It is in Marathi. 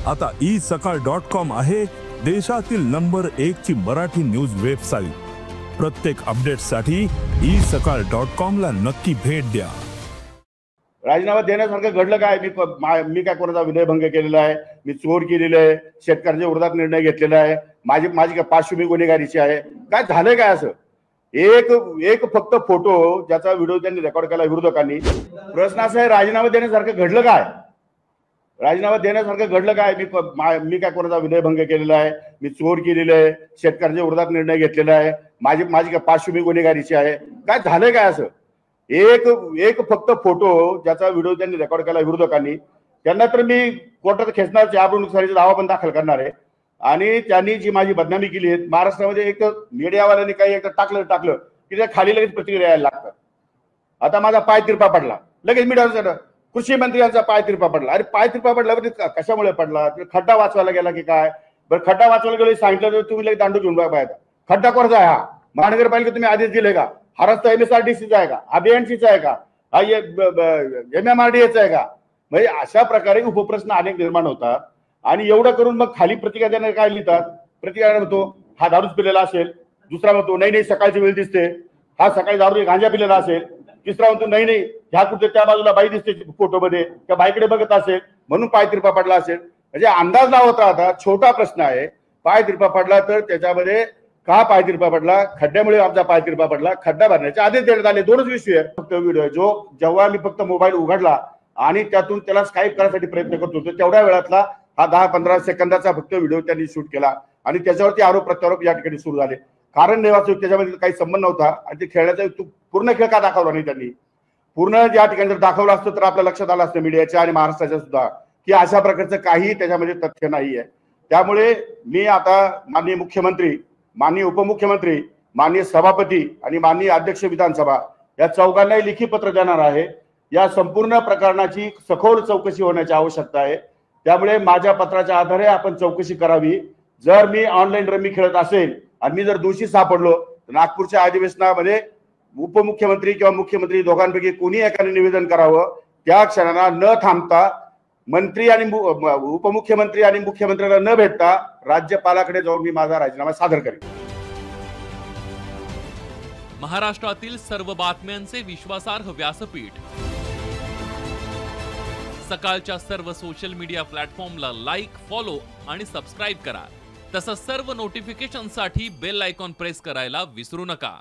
आता isakal.com आहे देशातील नंबर 1 ची मराठी न्यूज वेबसाईट। प्रत्येक अपडेटसाठी isakal.com ला नक्की भेट द्या। राजीनामा देण्यासारखं घडलं काय? मी काय कोणाचा विनयभंग केलेला आहे? मी चोर केलेलं आहे? शेतकऱ्यांच्या विरोधात निर्णय घेतलेला आहे? माझी काय पार्श्वभूमी गुन्हेगारीची आहे? काय झालंय काय असं? एक फक्त फोटो ज्याचा व्हिडिओ त्यांनी रेकॉर्ड केला विरोधकांनी। प्रश्न असा आहे, राजीनामा देण्यासारखं घडलं काय? राजीनामा देण्यासारखं घडलं काय? मी काय कोणाचा विनयभंग केलेला आहे? मी चोर केलेलं आहे? शेतकऱ्यांच्या विरोधात निर्णय घेतलेला आहे? माझी काय पार्श्वभूमी गुन्हेगारीची आहे? काय झालंय काय असं? एक फक्त फोटो ज्याचा व्हिडिओ त्यांनी रेकॉर्ड केला विरोधकांनी, त्यांना तर मी कोर्टात खेचणार, जाबरून नुकसानीचा दावा पण दाखल करणार आहे। आणि त्यांनी जी माझी बदनामी केली आहे महाराष्ट्रामध्ये, एक मीडियावाल्यांनी काही एकदा टाकलं की त्या खाली लगेच प्रतिक्रिया यायला लागतात। आता माझा पाय तिरपा पडला, लगेच मीडिया कृषी मंत्र्यांचा पाय तिरपा पडला। अरे पाय तिरपा पडला कशामुळे पडला? खड्डा वाचवायला गेला की काय? बरं, खड्डा वाचवायला गेलो सांगितलं तर तुम्ही लगेच दांडू घेऊन बाहेर। खड्डा कोणाचा आहे? हा महानगरपालिका तुम्ही आदेश दिले का? हा रस्ता MSRDCचा आहे का? अभियानसीचा आहे का? हा MMRDAचा आहे का? म्हणजे अशा प्रकारे उपप्रश्न अनेक निर्माण होतात। आणि एवढं करून मग खाली प्रतिक्रिया देणारे काय लिहितात? प्रतिक्रिया म्हणतो हा दारूच पिलेला असेल, दुसरा म्हणतो नाही सकाळची वेळ दिसते, हा सकाळी दारू गांजा पिलेला असेल, तिसरा म्हणतो नाही ह्या कुठे त्या बाजूला बाई दिसते फोटोमध्ये, त्या बाईकडे बघत असेल म्हणून पाय तिरपा पडला असेल। म्हणजे अंदाज लावत राहता। छोटा प्रश्न आहे, पाय तिरपा पडला तर त्याच्यामध्ये का पाय तिरपा पडला? खड्ड्यामुळे आमचा पाय तिरपा पडला, खड्डा भरण्याचे आदेश देण्यात आले। दोनच विषय आहे फक्त व्हिडिओ, जो जेव्हा मी फक्त मोबाईल उघडला आणि त्यातून त्याला स्काईप करण्यासाठी प्रयत्न करत होतो तेवढ्या वेळातला हा 10-15 सेकंदाचा फक्त व्हिडिओ त्यांनी शूट केला आणि त्याच्यावरती आरोप प्रत्यारोप या ठिकाणी सुरू झाले। कारण नेवाचं त्याच्यामध्ये काही संबंध नव्हता आणि ते खेळण्याचा पूर्ण खेळ का दाखवला नाही त्यांनी? पूर्ण या ठिकाणी जर दाखवलं असतं तर आपल्या लक्षात आलं असतं मीडियाच्या आणि महाराष्ट्राच्या सुद्धा की अशा प्रकारचं काही त्याच्यामध्ये तथ्य नाहीये। त्यामुळे मी आता माननीय मुख्यमंत्री, माननीय उपमुख्यमंत्री, माननीय सभापती आणि माननीय अध्यक्ष विधानसभा या चौघांनाही लिखित पत्र देणार आहे। या संपूर्ण प्रकरणाची सखोल चौकशी होण्याची आवश्यकता आहे। त्यामुळे माझ्या पत्राच्या आधारे आपण चौकशी करावी। जर मी ऑनलाईन रमी खेळत असेल आणि मी जर दोषी सापडलो तर नागपूरच्या अधिवेशनामध्ये उपमुख्यमंत्री किंवा मुख्यमंत्री दोघांपैकी कोणी एकाने निवेदन करावं। त्या क्षणाला न थांबता मंत्री आणि उपमुख्यमंत्री आणि मुख्यमंत्र्यांना न भेटता राज्यपालाकडे जाऊन मी माझा राजीनामा सादर करेन। महाराष्ट्रातील सर्व बातम्यांचे विश्वासार्ह व्यासपीठ सकाळच्या सर्व सोशल मीडिया प्लॅटफॉर्मला लाईक, फॉलो आणि सबस्क्राईब करा। तसंच सर्व नोटिफिकेशनसाठी बेल आयकॉन प्रेस करायला विसरू नका।